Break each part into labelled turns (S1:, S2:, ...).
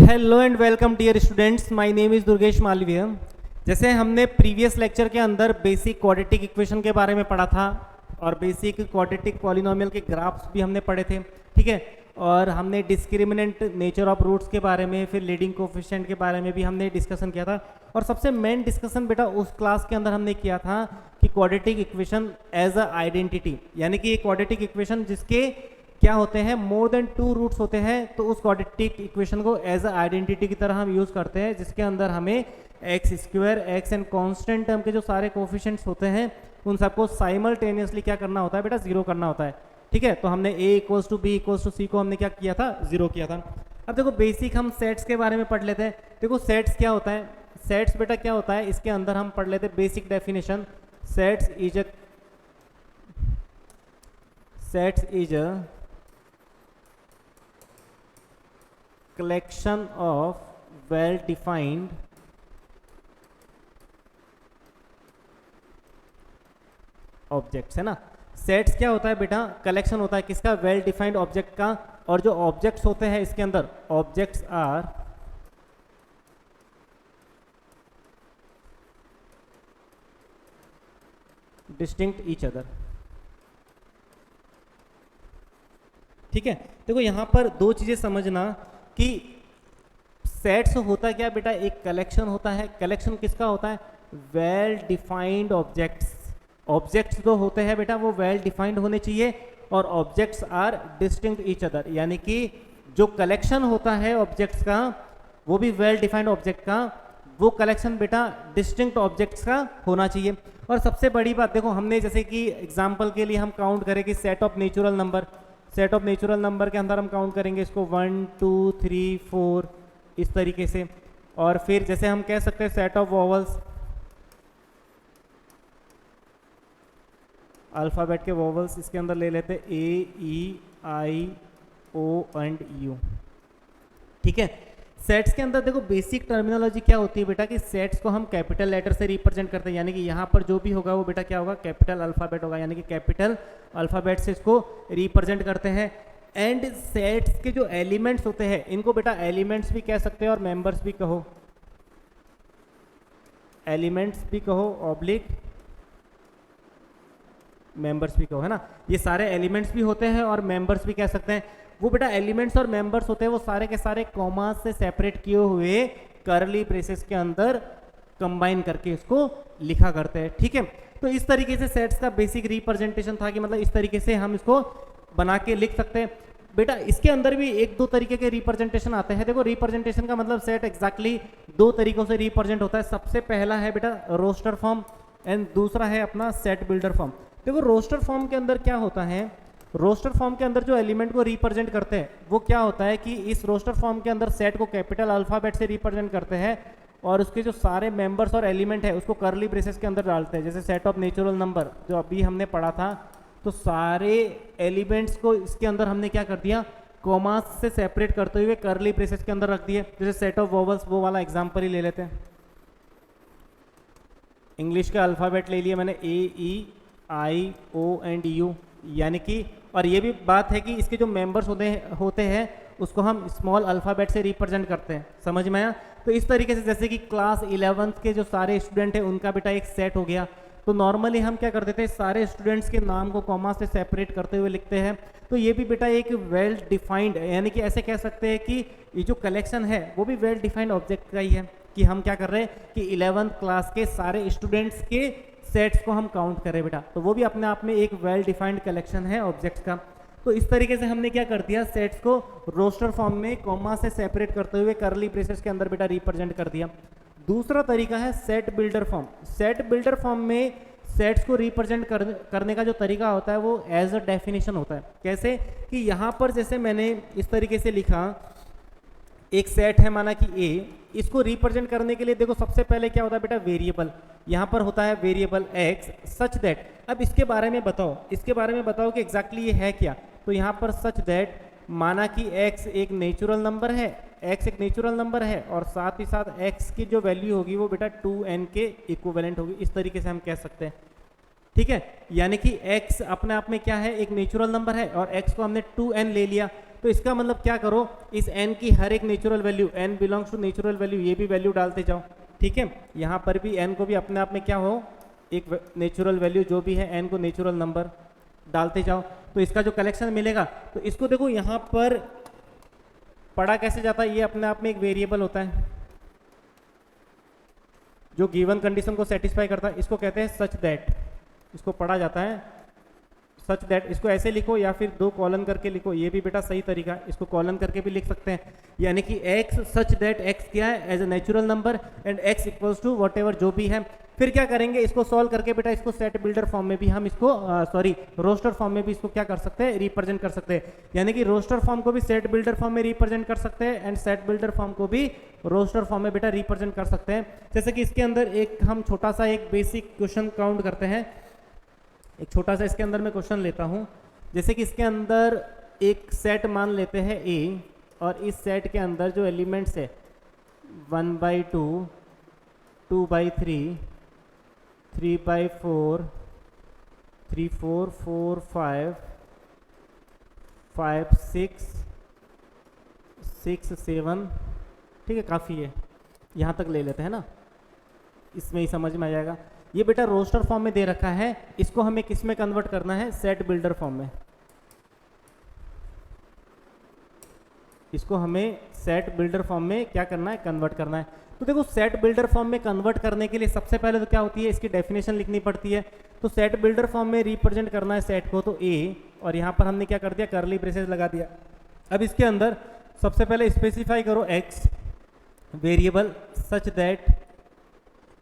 S1: Hello and welcome dear students, my name is Durgesh Malviya. जैसे हमने previous lecture के अंदर बेसिक क्वाड्रेटिक इक्वेशन के बारे में पढ़ा था और बेसिक क्वाड्रेटिक पॉलिनोमियल के ग्राफ्स भी हमने पढ़े थे, ठीक है। और हमने डिस्क्रिमिनेंट नेचर ऑफ रूट्स के बारे में, फिर लीडिंग कोफिशिएंट के बारे में भी हमने डिस्कशन किया था। और सबसे मेन डिस्कशन बेटा उस क्लास के अंदर हमने किया था कि quadratic equation as a identity, यानी कि ये क्वाड्रेटिक इक्वेशन जिसके क्या होते हैं, मोर देन 2 रूट्स होते हैं, तो उस क्वाड्रेटिक इक्वेशन को एज अ आइडेंटिटी की तरह हम यूज़ करते हैं, जिसके अंदर हमें x square, x and constant term के जो सारे कोफिशिएंट्स होते हैं उन सबको साइमल्टेनियसली क्या करना होता है बेटा, जीरो करना होता है, ठीक है। तो हमने a equals to B equals to C को हमने क्या किया था, जीरो किया था। अब देखो बेसिक हम सेट्स के बारे में पढ़ लेते हैं। देखो सेट्स क्या होता है, सेट्स बेटा क्या होता है, इसके अंदर हम पढ़ लेते हैं basic definition. Sets is a collection of well defined objects, है ना। सेट्स क्या होता है बेटा, कलेक्शन होता है किसका, वेल डिफाइंड ऑब्जेक्ट का। और जो ऑब्जेक्ट्स होते हैं इसके अंदर, objects are distinct each other, ठीक है। देखो यहां पर दो चीजें समझना कि सेट्स होता क्या बेटा, एक कलेक्शन होता है। कलेक्शन किसका होता है, वेल डिफाइंड ऑब्जेक्ट्स। ऑब्जेक्ट्स जो होते हैं बेटा वो वेल डिफाइंड होने चाहिए और objects are distinct each other, यानी कि जो कलेक्शन होता है ऑब्जेक्ट्स का वो भी वेल डिफाइंड ऑब्जेक्ट का, वो कलेक्शन बेटा डिस्टिंक्ट ऑब्जेक्ट्स का होना चाहिए। और सबसे बड़ी बात देखो, हमने जैसे कि एग्जाम्पल के लिए हम काउंट करें कि set of natural number, set of natural number के अंदर हम काउंट करेंगे इसको 1 2 3 4 इस तरीके से। और फिर जैसे हम कह सकते हैं सेट ऑफ वॉवल्स, अल्फ़ाबेट के वॉवल्स इसके अंदर ले लेते हैं A E I O and U, ठीक है। सेट्स के अंदर देखो बेसिक टर्मिनोलॉजी क्या होती है बेटा कि सेट्स को हम कैपिटल लेटर से रिप्रेजेंट करते हैं, यानी कि यहाँ पर जो भी होगा वो बेटा क्या होगा, कैपिटल अल्फ़ाबेट होगा, यानी कि कैपिटल अल्फ़ाबेट से इसको रिप्रेजेंट करते हैं। एंड सेट्स के जो एलिमेंट्स होते हैं इनको बेटा एलिमेंट्स भी कह सकते हैं और मेंबर्स भी कहो, एलिमेंट्स भी कहो ऑब्लिक मेंबर्स भी कहो, है ना। ये सारे एलिमेंट्स भी होते हैं और मेंबर्स भी कह सकते हैं। वो बेटा एलिमेंट्स और मेंबर्स होते हैं वो सारे के सारे कॉमा से सेपरेट किए हुए करली ब्रेसेस के अंदर कंबाइन करके इसको लिखा करते हैं, ठीक है। तो इस तरीके से सेट्स का बेसिक रिप्रेजेंटेशन था कि मतलब इस तरीके से हम इसको बना के लिख सकते हैं। बेटा इसके अंदर भी एक दो तरीके के रिप्रेजेंटेशन आते हैं। देखो रिप्रेजेंटेशन का मतलब सेट एग्जैक्टली दो तरीकों से रिप्रेजेंट होता है। सबसे पहला है बेटा रोस्टर फॉर्म एंड दूसरा है अपना सेट बिल्डर फॉर्म। देखो रोस्टर फॉर्म के अंदर क्या होता है, रोस्टर फॉर्म के अंदर जो एलिमेंट को रिप्रेजेंट करते हैं वो क्या होता है कि इस रोस्टर फॉर्म के अंदर सेट को कैपिटल अल्फ़ाबेट से रिप्रेजेंट करते हैं और उसके जो सारे मेंबर्स और एलिमेंट है उसको करली ब्रेसेस के अंदर डालते हैं। जैसे सेट ऑफ नेचुरल नंबर जो अभी हमने पढ़ा था, तो सारे एलिमेंट्स को इसके अंदर हमने क्या कर दिया, कॉमास से सेपरेट करते हुए करली ब्रेसेस के अंदर रख दिए। जैसे सेट ऑफ वोवल्स, वो वाला एग्जाम्पल ही ले लेते हैं। इंग्लिश का अल्फ़ाबेट ले लिया मैंने A E I O and U, यानी कि और ये भी बात है कि इसके जो मेंबर्स होते हैं उसको हम स्मॉल अल्फ़ाबेट से रिप्रेजेंट करते हैं, समझ में आया। तो इस तरीके से जैसे कि क्लास 11th के जो सारे स्टूडेंट हैं उनका बेटा एक सेट हो गया, तो नॉर्मली हम क्या कर देते हैं, सारे स्टूडेंट्स के नाम को कॉमा से सेपरेट करते हुए लिखते हैं। तो ये भी बेटा एक वेल डिफाइंड, यानी कि ऐसे कह सकते हैं कि ये जो कलेक्शन है वो भी वेल डिफाइंड ऑब्जेक्ट का ही है कि हम क्या कर रहे हैं कि 11th क्लास के सारे स्टूडेंट्स के सेट्स को हम काउंट करें बेटा, तो वो भी अपने आप में एक वेल डिफाइंड कलेक्शन है ऑब्जेक्ट्स का। तो इस तरीके से हमने क्या कर दिया, सेट्स को रोस्टर फॉर्म में कॉमा से सेपरेट करते हुए करली ब्रेसेस के अंदर बेटा रिप्रेजेंट कर दिया। दूसरा तरीका है set builder form. Set builder form में सेट्स को रिप्रेजेंट करने का जो तरीका होता है वो एज अ डेफिनेशन होता है। कैसे कि यहाँ पर जैसे मैंने इस तरीके से लिखा, एक सेट है माना कि A, इसको रिप्रेजेंट करने के लिए देखो सबसे पहले क्या होता है बेटा, वेरिएबल। यहाँ पर होता है वेरिएबल x सच दैट, अब इसके बारे में बताओ, इसके बारे में बताओ कि एग्जैक्टली ये है क्या। तो यहाँ पर सच दैट माना कि x एक नेचुरल नंबर है, x एक नेचुरल नंबर है और साथ ही साथ x की जो वैल्यू होगी वो बेटा 2n के इक्विवेलेंट होगी, इस तरीके से हम कह सकते हैं, ठीक है। यानी कि x अपने आप में क्या है, एक नेचुरल नंबर है और x को हमने 2n ले लिया, तो इसका मतलब क्या करो, इस n की हर एक natural value, n belongs to natural value, ये भी वैल्यू डालते जाओ, ठीक है। यहाँ पर भी n को भी अपने आप में क्या हो, एक नेचुरल वैल्यू जो भी है n को नेचुरल नंबर डालते जाओ, तो इसका जो कलेक्शन मिलेगा, तो इसको देखो यहाँ पर पढ़ा कैसे जाता है, ये अपने आप में एक वेरिएबल होता है जो गिवन कंडीशन को सेटिस्फाई करता है, इसको कहते हैं सच दैट, इसको पढ़ा जाता है सच दैट। इसको ऐसे लिखो या फिर 2 कॉलन करके लिखो, ये भी बेटा सही तरीका, इसको कॉलन करके भी लिख सकते हैं, यानी कि x सच दैट x क्या है, as a natural number and x equals to whatever जो भी है। फिर क्या करेंगे, इसको सॉल्व करके बेटा इसको सेट बिल्डर फॉर्म में भी हम इसको रोस्टर फॉर्म में भी इसको क्या कर सकते हैं, रिप्रेजेंट कर सकते हैं, यानी कि रोस्टर फॉर्म को भी सेट बिल्डर फॉर्म में रिप्रेजेंट कर सकते हैं एंड सेट बिल्डर फॉर्म को भी रोस्टर फॉर्म में बेटा रिप्रेजेंट कर सकते हैं। जैसे कि इसके अंदर एक हम छोटा सा एक बेसिक क्वेश्चन काउंट करते हैं, एक छोटा सा इसके अंदर मैं क्वेश्चन लेता हूं। जैसे कि इसके अंदर एक सेट मान लेते हैं A, और इस सेट के अंदर जो एलिमेंट्स है 1/2, 2/3, 3/4, 3, 4, 4, 5, 5, 6, 6, 7, ठीक है, काफ़ी है, यहाँ तक ले लेते हैं ना, इसमें ही समझ में आ जाएगा। ये बेटा रोस्टर फॉर्म में दे रखा है, इसको हमें किस में कन्वर्ट करना है, सेट बिल्डर फॉर्म में, इसको हमें सेट बिल्डर फॉर्म में क्या करना है, कन्वर्ट करना है। तो देखो सेट बिल्डर फॉर्म में कन्वर्ट करने के लिए सबसे पहले तो क्या होती है, इसकी डेफिनेशन लिखनी पड़ती है। तो सेट बिल्डर फॉर्म में रिप्रेजेंट करना है सेट को, तो A, और यहाँ पर हमने क्या कर दिया, कर्ली ब्रेसेस लगा दिया। अब इसके अंदर सबसे पहले स्पेसिफाई करो x variable such that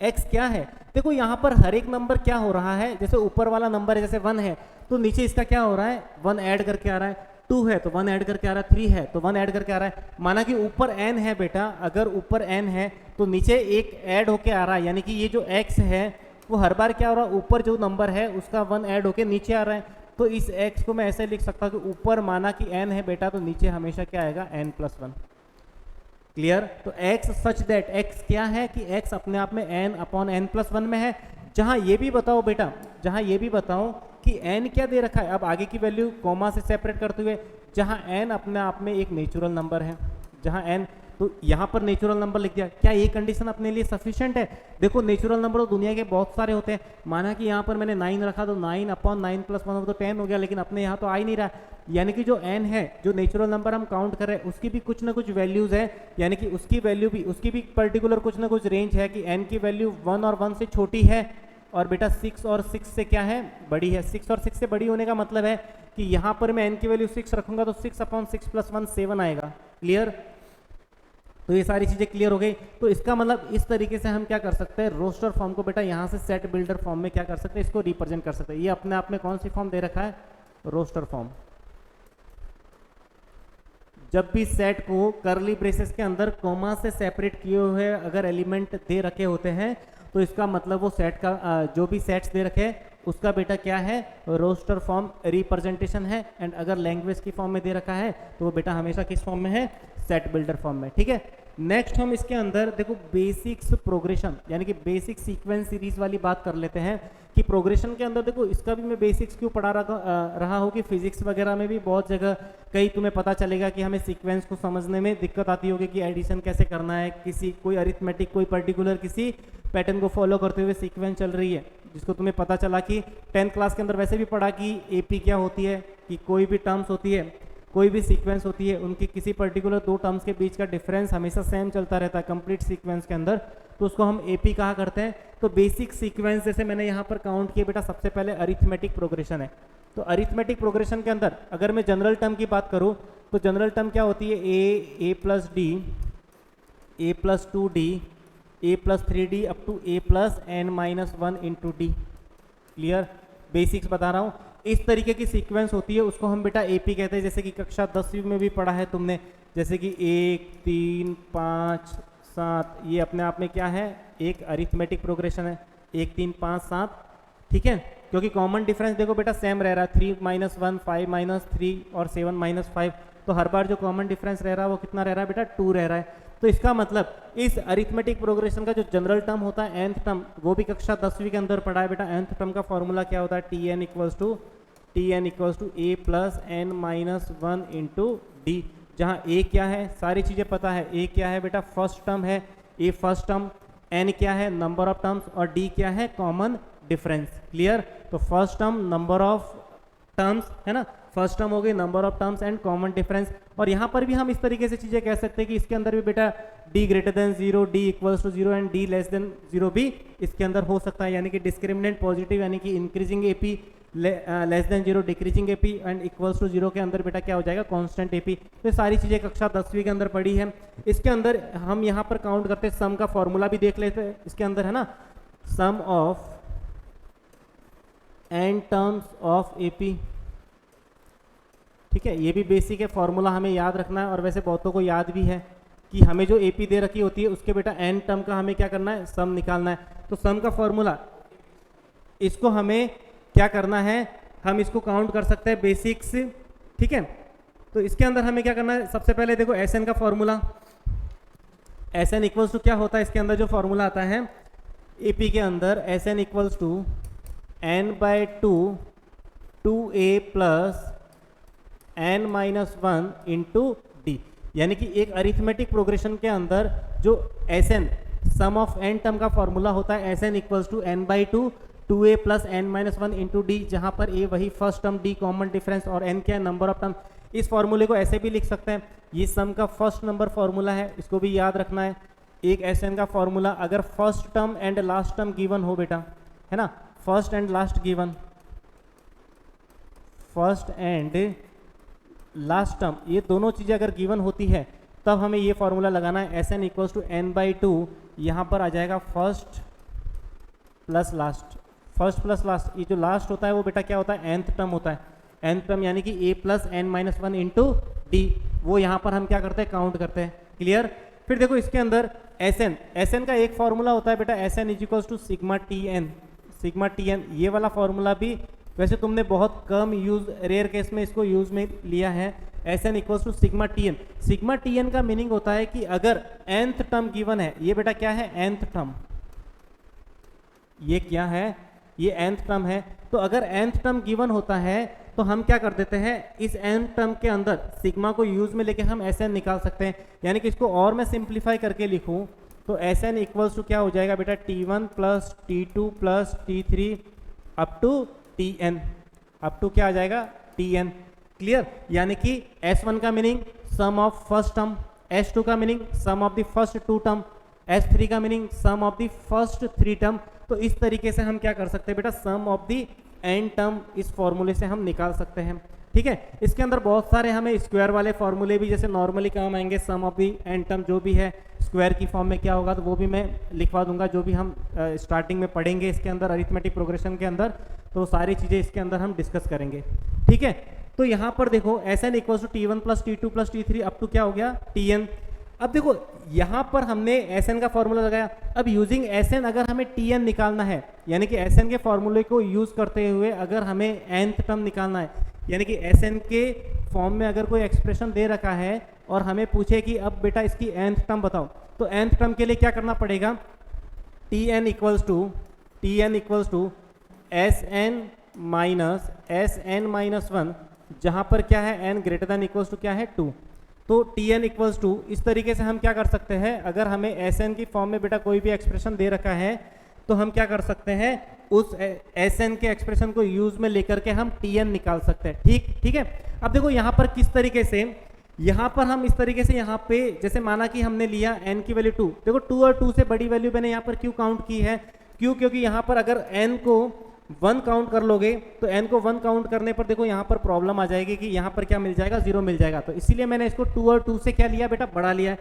S1: x क्या है। देखो यहाँ पर हर एक नंबर क्या हो रहा है, जैसे ऊपर वाला नंबर है, जैसे 1 है तो नीचे इसका क्या हो रहा है, 1 ऐड करके आ रहा है, 2 है तो 1 ऐड करके आ रहा है, 3 है तो 1 ऐड करके आ रहा है। माना कि ऊपर n है बेटा, अगर ऊपर n है तो नीचे एक ऐड होके आ रहा है, यानी कि ये जो x है वो हर बार क्या हो रहा है, ऊपर जो नंबर है उसका 1 ऐड होके नीचे आ रहा है। तो इस x को मैं ऐसे लिख सकता हूँ कि ऊपर माना कि n है बेटा, तो नीचे हमेशा क्या आएगा, n+1। क्लियर। तो x सच दैट x क्या है कि x अपने आप में n/n+1 में है। जहां ये भी बताओ बेटा, जहां ये भी बताओ कि n क्या दे रखा है, अब आगे की वैल्यू कॉमा से सेपरेट करते हुए, जहां n अपने आप में एक नेचुरल नंबर है, जहां n, तो यहाँ पर नेचुरल नंबर लिख दिया। क्या ये कंडीशन अपने लिए सफिशिएंट है? देखो नेचुरल नंबर तो दुनिया के बहुत सारे होते हैं, माना कि यहाँ पर मैंने 9 रखा तो 9/9+1 तो 10 हो गया, लेकिन अपने यहाँ तो आ ही नहीं रहा। यानी कि जो n है, जो नेचुरल नंबर हम काउंट कर रहे हैं, उसकी भी कुछ ना कुछ वैल्यूज है, यानी कि उसकी वैल्यू भी, उसकी भी पर्टिकुलर कुछ ना कुछ रेंज है कि n की वैल्यू 1 और 1 से छोटी है और बेटा 6 और 6 से क्या है, बड़ी है। 6 और 6 से बड़ी होने का मतलब है कि यहाँ पर मैं n की वैल्यू 6 रखूंगा तो 6/6+1 7 आएगा। क्लियर। तो ये सारी चीजें क्लियर हो गई। तो इसका मतलब इस तरीके से हम क्या कर सकते हैं, रोस्टर फॉर्म को बेटा यहाँ से सेट बिल्डर फॉर्म में क्या कर सकते हैं, इसको रिप्रेजेंट कर सकते हैं। ये अपने आप में कौन सी फॉर्म दे रखा है, रोस्टर फॉर्म। जब भी सेट को कर्ली ब्रेसेस के अंदर कॉमा से सेपरेट किए हुए अगर एलिमेंट दे रखे होते हैं, तो इसका मतलब वो सेट का जो भी सेट्स दे रखे उसका बेटा क्या है, रोस्टर फॉर्म रिप्रेजेंटेशन है। एंड अगर लैंग्वेज की फॉर्म में दे रखा है तो वो बेटा हमेशा किस फॉर्म में है, सेट बिल्डर फॉर्म में। ठीक है। नेक्स्ट हम इसके अंदर देखो बेसिक्स प्रोग्रेशन यानी कि बेसिक सीक्वेंस सीरीज वाली बात कर लेते हैं कि प्रोग्रेशन के अंदर देखो इसका भी मैं बेसिक्स क्यों पढ़ा रहा हूँ कि फिजिक्स वगैरह में भी बहुत जगह कई तुम्हें पता चलेगा कि हमें सीक्वेंस को समझने में दिक्कत आती होगी कि एडिशन कैसे करना है, किसी कोई अरिथमेटिक कोई पर्टिकुलर किसी पैटर्न को फॉलो करते हुए सीक्वेंस चल रही है, जिसको तुम्हें पता चला कि 10th क्लास के अंदर वैसे भी पढ़ा कि एपी क्या होती है, कि कोई भी टर्म्स होती है, कोई भी सीक्वेंस होती है, उनकी किसी पर्टिकुलर 2 टर्म्स के बीच का डिफरेंस हमेशा सेम चलता रहता है कंप्लीट सीक्वेंस के अंदर, तो उसको हम एपी कहा करते हैं। तो बेसिक सीक्वेंस जैसे मैंने यहाँ पर काउंट किए बेटा, सबसे पहले अरिथमेटिक प्रोग्रेशन है। तो अरिथमेटिक प्रोग्रेशन के अंदर अगर मैं जनरल टर्म की बात करूँ तो जनरल टर्म क्या होती है, a+d, a+2d, a+3d up to a+n-1 into d. Clear. Basics बता रहा हूँ। इस तरीके की सीक्वेंस होती है, उसको हम बेटा एपी कहते हैं। जैसे कि कक्षा 10वीं में भी पढ़ा है तुमने, जैसे कि 1, 3, 5, 7, ये अपने आप में क्या है, एक अरिथमेटिक प्रोग्रेशन है, 1, 3, 5, 7। ठीक है। क्योंकि कॉमन डिफरेंस देखो बेटा सेम रह रहा है, 3-1, 5-3 और 7-5। तो हर बार जो कॉमन डिफरेंस रह रहा है वो कितना रह रहा है बेटा, 2 रह रहा है। तो इसका मतलब इस अरिथमेटिक प्रोग्रेशन का जो जनरल टर्म होता है nth टर्म, वो भी कक्षा 10वीं के अंदर पढ़ा है बेटा। nth टर्म का फॉर्मूला क्या होता है, Tn = t n equals to a plus n minus one into d, जहाँ ए क्या है, सारी चीज़ें पता है। ए क्या है बेटा, फर्स्ट टर्म है, ए फर्स्ट टर्म, एन क्या है, नंबर ऑफ टर्म्स, और डी क्या है, कॉमन डिफरेंस। क्लियर? तो first term number of terms है ना, फर्स्ट टर्म हो गई number of terms and common difference. और यहाँ पर भी हम इस तरीके से चीज़ें कह सकते हैं कि इसके अंदर भी बेटा d greater than zero, d equals to zero and d less than zero भी इसके अंदर हो सकता है, यानी कि डिस्क्रिमिनेंट पॉजिटिव यानी कि increasing AP, less than zero decreasing AP and equals to zero के अंदर बेटा क्या हो जाएगा, कांस्टेंट एपी। तो ये सारी चीज़ें कक्षा 10वीं के अंदर पढ़ी है। इसके अंदर हम यहाँ पर काउंट करते हैं, सम का फॉर्मूला भी देख लेते हैं इसके अंदर है ना, sum of n terms of AP. ठीक है, ये भी बेसिक है, फॉर्मूला हमें याद रखना है, और वैसे बहुतों को याद भी है कि हमें जो एपी दे रखी होती है उसके बेटा एन टर्म का हमें क्या करना है, सम निकालना है। तो सम का फॉर्मूला, इसको हमें क्या करना है, हम इसको काउंट कर सकते हैं बेसिक्स। ठीक है, तो इसके अंदर हमें क्या करना है, सबसे पहले देखो एस एन का formula, s n equals to क्या होता है, इसके अंदर जो फॉर्मूला आता है एपी के अंदर, s n equals to n by two a plus n minus one into d, यानी कि एक अरिथमेटिक प्रोग्रेशन के अंदर जो s n sum of n term का फॉर्मूला होता है, s n equals to n by two a plus n minus one into d, जहाँ पर ए वही first term, d common difference और एन क्या है, नंबर ऑफ टर्म। इस फॉर्मूले को ऐसे भी लिख सकते हैं, ये सम का फर्स्ट नंबर फॉर्मूला है, इसको भी याद रखना है। एक एस एन का फॉर्मूला, अगर first term and last term given हो बेटा, है ना, first and last given, first and last term, ये दोनों चीज़ें अगर गिवन होती है तब हमें ये फॉर्मूला लगाना है, s n equals to n by two, यहाँ पर आ जाएगा first plus last, first plus last, ये जो लास्ट होता है वो बेटा क्या होता है, nth टर्म होता है, nth टर्म यानी कि a plus n minus one into d, वो यहाँ पर हम क्या करते हैं, काउंट करते हैं। क्लियर? फिर देखो इसके अंदर एस एन का एक फॉर्मूला होता है बेटा, s n is equals to sigma t n, ये वाला फॉर्मूला भी वैसे तुमने बहुत कम यूज, रेयर केस में इसको यूज में लिया है। S n equals to sigma t n का मीनिंग होता है कि अगर nth टर्म गिवन है, ये बेटा क्या है, nth टर्म, ये क्या है, ये nth टर्म है, तो अगर nth टर्म गिवन होता है तो हम क्या कर देते हैं, इस nth टर्म के अंदर सिग्मा को यूज में लेके हम एस एन निकाल सकते हैं। यानी कि इसको और मैं सिंप्लीफाई करके लिखूं तो एस एन इक्वल्स टू क्या हो जाएगा बेटा, T1 plus T2 plus T3 up to Tn, up to क्या आ जाएगा, Tn। क्लियर? यानी कि S1 का meaning sum of first term, S2 का meaning sum of the first two term, S3 का meaning sum of the first three term. तो इस तरीके से हम क्या कर सकते हैं बेटा, सम ऑफ द एन टर्म इस फॉर्मूले से हम निकाल सकते हैं। ठीक है, इसके अंदर बहुत सारे हमें स्क्वायर वाले फॉर्मूले भी जैसे नॉर्मली काम आएंगे, सम ऑफ द एन टर्म जो भी है स्क्वायर की फॉर्म में क्या होगा, तो वो भी मैं लिखवा दूंगा, जो भी हम स्टार्टिंग में पढ़ेंगे इसके अंदर अरिथमेटिक प्रोग्रेशन के अंदर, तो सारी चीज़ें इसके अंदर हम डिस्कस करेंगे। ठीक है, तो यहाँ पर देखो s n equals to T1 plus T2 plus T3 up to क्या हो गया, Tn। अब देखो यहाँ पर हमने एस एन का फॉर्मूला लगाया, अब यूजिंग एस एन अगर हमें Tn निकालना है, यानी कि एस एन के फॉर्मूले को यूज करते हुए अगर हमें nth टर्म निकालना है, यानी कि एस एन के फॉर्म में अगर कोई एक्सप्रेशन दे रखा है और हमें पूछे कि अब बेटा इसकी nth टर्म बताओ, तो nth टर्म के लिए क्या करना पड़ेगा, Tn equals to s n minus one, जहाँ पर क्या है n greater than equals to क्या है 2, तो Tn इक्वल्स टू, इस तरीके से हम क्या कर सकते हैं, अगर हमें Sn की फॉर्म में बेटा कोई भी एक्सप्रेशन दे रखा है तो हम क्या कर सकते हैं, उस Sn के एक्सप्रेशन को यूज में लेकर के हम Tn निकाल सकते हैं। ठीक है। अब देखो यहाँ पर किस तरीके से, यहाँ पर हम इस तरीके से यहाँ पे जैसे माना कि हमने लिया n की वैल्यू 2, देखो 2 और 2 से बड़ी वैल्यू मैंने यहाँ पर क्यों काउंट की है, क्यों, क्योंकि यहाँ पर अगर n को 1 काउंट कर लोगे तो n को 1 काउंट करने पर देखो यहाँ पर प्रॉब्लम आ जाएगी कि यहाँ पर क्या मिल जाएगा, 0 मिल जाएगा, तो इसीलिए मैंने इसको 2 और 2 से क्या लिया बेटा, बढ़ा लिया है।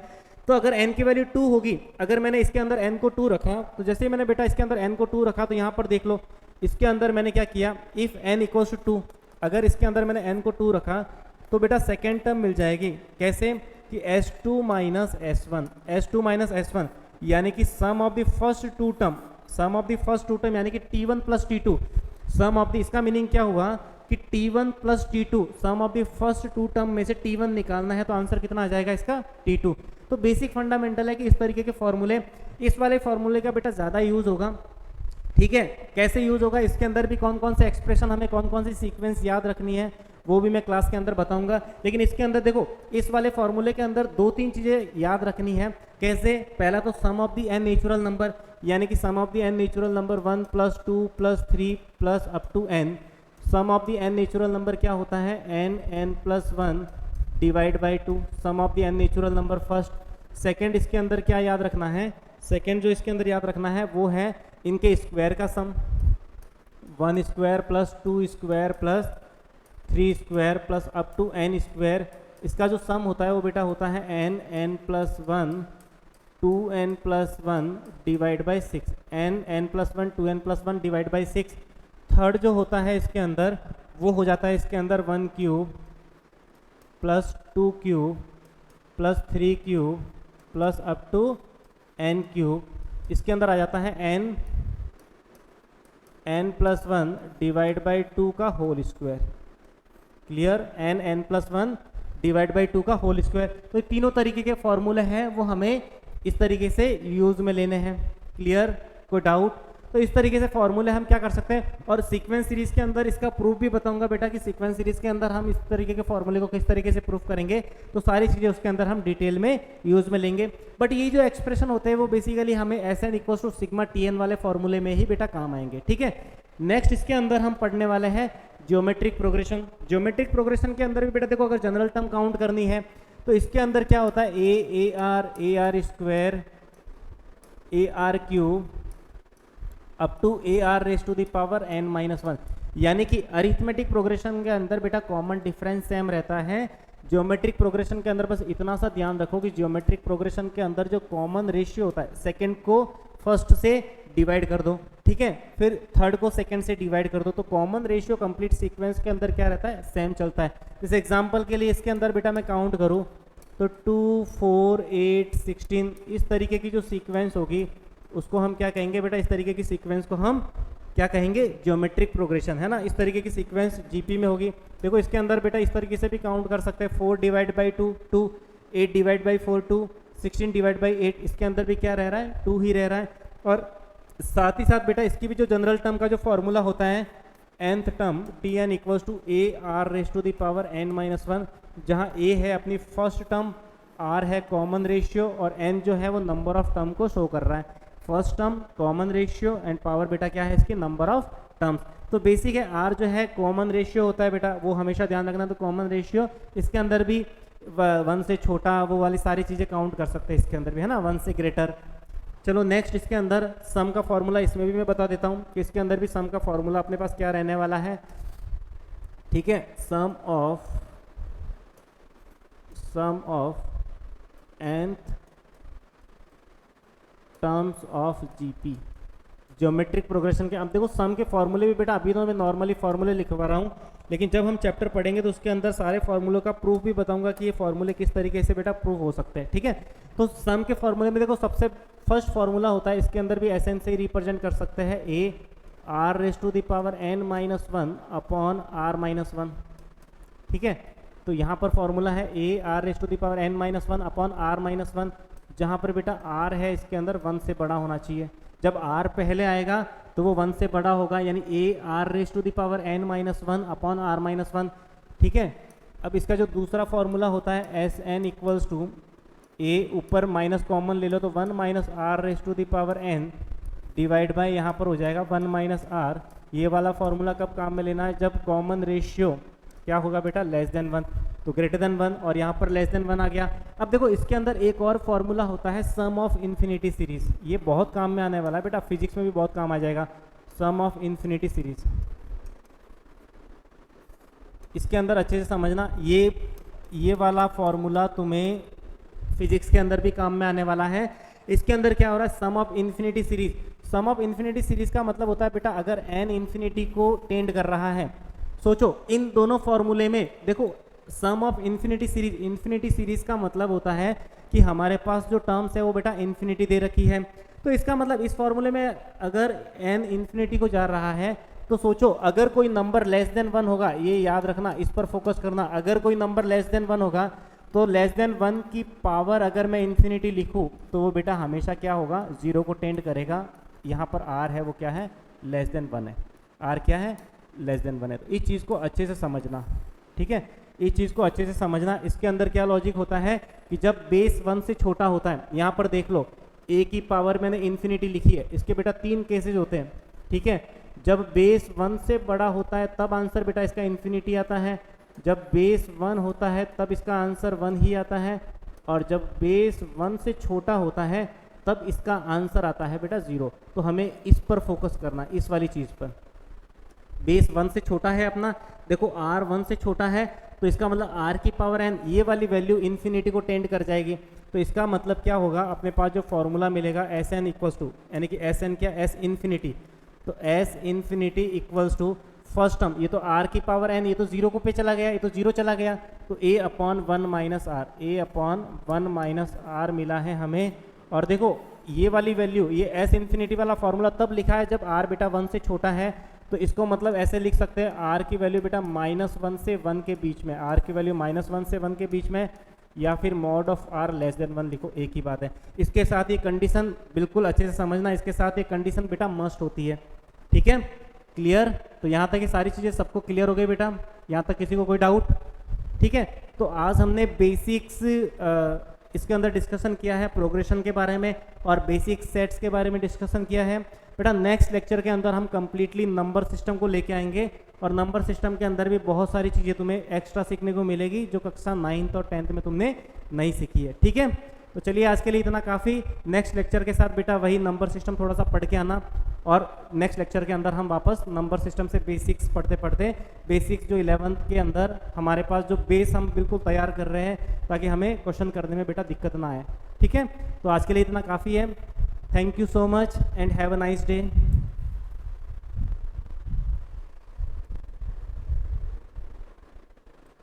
S1: तो अगर n की वैल्यू 2 होगी, अगर मैंने इसके अंदर n को 2 रखा, तो जैसे ही मैंने बेटा इसके अंदर n को 2 रखा तो यहाँ पर देख लो इसके अंदर मैंने क्या किया, इफ n इक्वल्स टू 2, अगर इसके अंदर मैंने n को 2 रखा तो बेटा सेकेंड टर्म मिल जाएगी, कैसे कि S2 माइनस S1, यानी कि sum of the first two term, यानी कि T1 plus T2 sum of the, इसका मीनिंग क्या हुआ कि T1 plus T2 sum of the first two term में से T1 निकालना है, तो आंसर कितना आ जाएगा इसका, T2। तो बेसिक फंडामेंटल है कि इस तरीके के फॉर्मूले, इस वाले फॉर्मूले का बेटा ज़्यादा यूज होगा, ठीक है। कैसे यूज होगा, इसके अंदर भी कौन कौन से एक्सप्रेशन, हमें कौन कौन सी सीक्वेंस याद रखनी है, वो भी मैं क्लास के अंदर बताऊंगा। लेकिन इसके अंदर देखो, इस वाले फॉर्मूले के अंदर 2-3 चीजें याद रखनी है। कैसे, पहला तो sum of the n natural number, यानी कि sum of the n natural number 1 + 2 + 3 + up to n। Sum of the n natural number क्या होता है, n + 1 divide by 2, sum of the n natural number first. Second, इसके अंदर क्या याद रखना है, सेकेंड जो इसके अंदर याद रखना है वो है इनके स्क्वायर का sum, 1 square + 2 square + 3 square + up to n square. इसका जो सम होता है वो बेटा होता है n + 1 2n + 1 divide by 6, n + 1 2n + 1 divide by 6। Third जो होता है इसके अंदर वो हो जाता है इसके अंदर 1 cube + 2 cube + 3 cube + up to n cube. इसके अंदर आ जाता है n + 1 डिवाइड बाई 2 का whole square. Clear, n + 1 divide by 2 का होल स्क्वायर। तो ये तीनों तरीके के फॉर्मूले हैं वो हमें इस तरीके से यूज में लेने हैं। क्लियर, कोई डाउट? तो इस तरीके से फॉर्मूले हम क्या कर सकते हैं, और सीक्वेंस सीरीज के अंदर इसका प्रूफ भी बताऊंगा बेटा कि सीक्वेंस सीरीज के अंदर हम इस तरीके के फॉर्मूले को किस तरीके से प्रूफ करेंगे। तो सारी चीजें उसके अंदर हम डिटेल में यूज में लेंगे। बट ये जो एक्सप्रेशन होते हैं वो बेसिकली हमें Sn = सिग्मा Tn वाले फॉर्मूले में ही बेटा काम आएंगे। ठीक है, नेक्स्ट इसके अंदर हम पढ़ने वाले हैं ज्योमेट्रिक प्रोग्रेशन। ज्योमेट्रिक प्रोग्रेशन के अंदर भी बेटा देखो, अगर जनरल टर्म काउंट करनी है तो इसके अंदर क्या होता है, AR square AR cube up to AR⁻n-1, यानी कि अरिथमेटिक प्रोग्रेशन के अंदर बेटा कॉमन डिफरेंस सेम रहता है। ज्योमेट्रिक प्रोग्रेशन के अंदर बस इतना सा ध्यान रखो कि ज्योमेट्रिक प्रोग्रेशन के अंदर जो कॉमन रेशियो होता है, सेकंड को फर्स्ट से डिवाइड कर दो, ठीक है, फिर थर्ड को सेकंड से डिवाइड कर दो, तो कॉमन रेशियो कंप्लीट सीक्वेंस के अंदर क्या रहता है, सेम चलता है। इस एग्जांपल के लिए इसके अंदर बेटा मैं काउंट करूं तो 2 4 8 16 इस तरीके की जो सीक्वेंस होगी उसको हम क्या कहेंगे बेटा, इस तरीके की सीक्वेंस को हम क्या कहेंगे, ज्योमेट्रिक प्रोग्रेशन, है ना। इस तरीके की सीक्वेंस जीपी में होगी। देखो इसके अंदर बेटा इस तरीके से भी काउंट कर सकते हैं, 4 divide by 2 2, 8 divide by 4 2, 16 divide by 8, इसके अंदर भी क्या रह रहा है, 2 ही रह रहा है। और साथ ही साथ बेटा इसकी भी जो जनरल टर्म का जो फॉर्मूला होता है, nth टर्म Tn = AR⁻n-1, जहाँ a है अपनी फर्स्ट टर्म, r है कॉमन रेशियो और n जो है वो नंबर ऑफ टर्म को शो कर रहा है। First term common ratio and power बेटा क्या है इसकी, नंबर ऑफ टर्म्स। तो बेसिक है r जो है कॉमन रेशियो होता है बेटा, वो हमेशा ध्यान रखना। तो कॉमन रेशियो इसके अंदर भी 1 से छोटा वो वाली सारी चीज़ें काउंट कर सकते हैं इसके अंदर भी, है ना, 1 से ग्रेटर। चलो नेक्स्ट इसके अंदर सम का फॉर्मूला, इसमें भी मैं बता देता हूँ कि इसके अंदर भी सम का फॉर्मूला अपने पास क्या रहने वाला है, ठीक है। Sum of nth terms of GP, geometric progression के। अब देखो सम के फॉर्मूले भी बेटा अभी तो मैं नॉर्मली फॉर्मूले लिखवा रहा हूँ, लेकिन जब हम चैप्टर पढ़ेंगे तो उसके अंदर सारे फॉर्मूलों का प्रूफ भी बताऊंगा कि ये फॉर्मूले किस तरीके से बेटा प्रूफ हो सकते हैं, ठीक है। तो सम के फॉर्मूले में देखो सबसे फर्स्ट फॉर्मूला होता है, इसके अंदर भी Sn से ही रिप्रेजेंट कर सकते हैं, AR⁻n-1 अपॉन R-1, ठीक है। तो यहाँ पर फॉर्मूला है AR⁻n-1 अपॉन R-1, जहाँ पर बेटा R है इसके अंदर 1 से बड़ा होना चाहिए। जब R पहले आएगा तो वो 1 से बड़ा होगा, यानी AR⁻n-1 अपॉन R-1, ठीक है। अब इसका जो दूसरा फॉर्मूला होता है Sn = A, ऊपर माइनस कॉमन ले लो तो 1 - R⁻n डिवाइड बाय यहाँ पर हो जाएगा 1 - R। ये वाला फॉर्मूला कब काम में लेना है, जब कॉमन रेशियो क्या होगा बेटा, लेस देन 1, तो ग्रेटर देन 1, और यहाँ पर लेस देन 1 आ गया। अब देखो इसके अंदर एक और फॉर्मूला होता है सम ऑफ इन्फिनिटी सीरीज, ये बहुत काम में आने वाला है बेटा, फिजिक्स में भी बहुत काम आ जाएगा, सम ऑफ इन्फिनिटी सीरीज। इसके अंदर अच्छे से समझना, ये वाला फॉर्मूला तुम्हें फिजिक्स के अंदर भी काम में आने वाला है। इसके अंदर क्या हो रहा है, sum of infinity series. Sum of infinity series का मतलब होता है बेटा अगर n इन्फिनिटी को टेंड कर रहा है, सोचो इन दोनों फॉर्मूले में देखो सम ऑफ इन्फिनिटी सीरीज का मतलब होता है कि हमारे पास जो टर्म्स है वो बेटा इन्फिनिटी दे रखी है। तो इसका मतलब इस फॉर्मूले में अगर n इन्फिनिटी को जा रहा है तो सोचो अगर कोई नंबर लेस देन 1 होगा, ये याद रखना, इस पर फोकस करना, अगर कोई नंबर लेस देन 1 होगा तो लेस देन 1 की पावर अगर मैं इन्फिनिटी लिखूं तो वो बेटा हमेशा क्या होगा, 0 को टेंड करेगा। यहाँ पर r है वो क्या है, लेस देन 1 है, आर क्या है, लेस देन 1 है। तो इस चीज़ को अच्छे से समझना, ठीक है, इस चीज़ को अच्छे से समझना। इसके अंदर क्या लॉजिक होता है कि जब बेस 1 से छोटा होता है, यहाँ पर देख लो ए की पावर मैंने इन्फिनिटी लिखी है, इसके बेटा 3 केसेज होते हैं, ठीक है। जब बेस 1 से बड़ा होता है तब आंसर बेटा इसका इन्फिनिटी आता है, जब बेस 1 होता है तब इसका आंसर 1 ही आता है, और जब बेस 1 से छोटा होता है तब इसका आंसर आता है बेटा 0। तो हमें इस पर फोकस करना, इस वाली चीज़ पर। बेस 1 से छोटा है अपना, देखो r 1 से छोटा है तो इसका मतलब r की पावर n, ये वाली वैल्यू इन्फिनिटी को टेंड कर जाएगी। तो इसका मतलब क्या होगा, अपने पास जो फॉर्मूला मिलेगा एस एन इक्वल्स टू, यानी कि एस एन क्या, एस इन्फिनिटी, तो s infinity equals to first term, ये तो r की पावर n, ये तो 0 को पे चला गया, ये तो 0 चला गया, तो a upon 1 minus r, a upon 1 minus r मिला है हमें। और देखो ये वाली वैल्यू, ये एस इन्फिनिटी वाला फॉर्मूला तब लिखा है जब r बेटा 1 से छोटा है, तो इसको मतलब ऐसे लिख सकते हैं r की वैल्यू बेटा -1 से 1 के बीच में, r की वैल्यू -1 से 1 के बीच में, या फिर mod of r less than 1 लिखो, एक ही बात है। इसके साथ ये कंडीशन बिल्कुल अच्छे से समझना, इसके साथ ये कंडीशन बेटा मस्ट होती है, ठीक है, क्लियर। तो यहाँ तक ये सारी चीज़ें सबको क्लियर हो गई बेटा, यहाँ तक किसी को कोई डाउट, ठीक है। तो आज हमने बेसिक्स इसके अंदर डिस्कशन किया है, प्रोग्रेशन के बारे में और बेसिक सेट्स के बारे में डिस्कशन किया है बेटा। नेक्स्ट लेक्चर के अंदर हम कंप्लीटली नंबर सिस्टम को लेके आएंगे, और नंबर सिस्टम के अंदर भी बहुत सारी चीज़ें तुम्हें एक्स्ट्रा सीखने को मिलेगी जो कक्षा 9th और 10th में तुमने नहीं सीखी है, ठीक है। तो चलिए आज के लिए इतना काफ़ी। नेक्स्ट लेक्चर के साथ बेटा वही नंबर सिस्टम थोड़ा सा पढ़ के आना, और नेक्स्ट लेक्चर के अंदर हम वापस नंबर सिस्टम से बेसिक्स पढ़ते पढ़ते, बेसिक्स जो 11th के अंदर हमारे पास जो बेस हम बिल्कुल तैयार कर रहे हैं ताकि हमें क्वेश्चन करने में बेटा दिक्कत ना आए, ठीक है। तो आज के लिए इतना काफ़ी है। Thank you so much and have a nice day.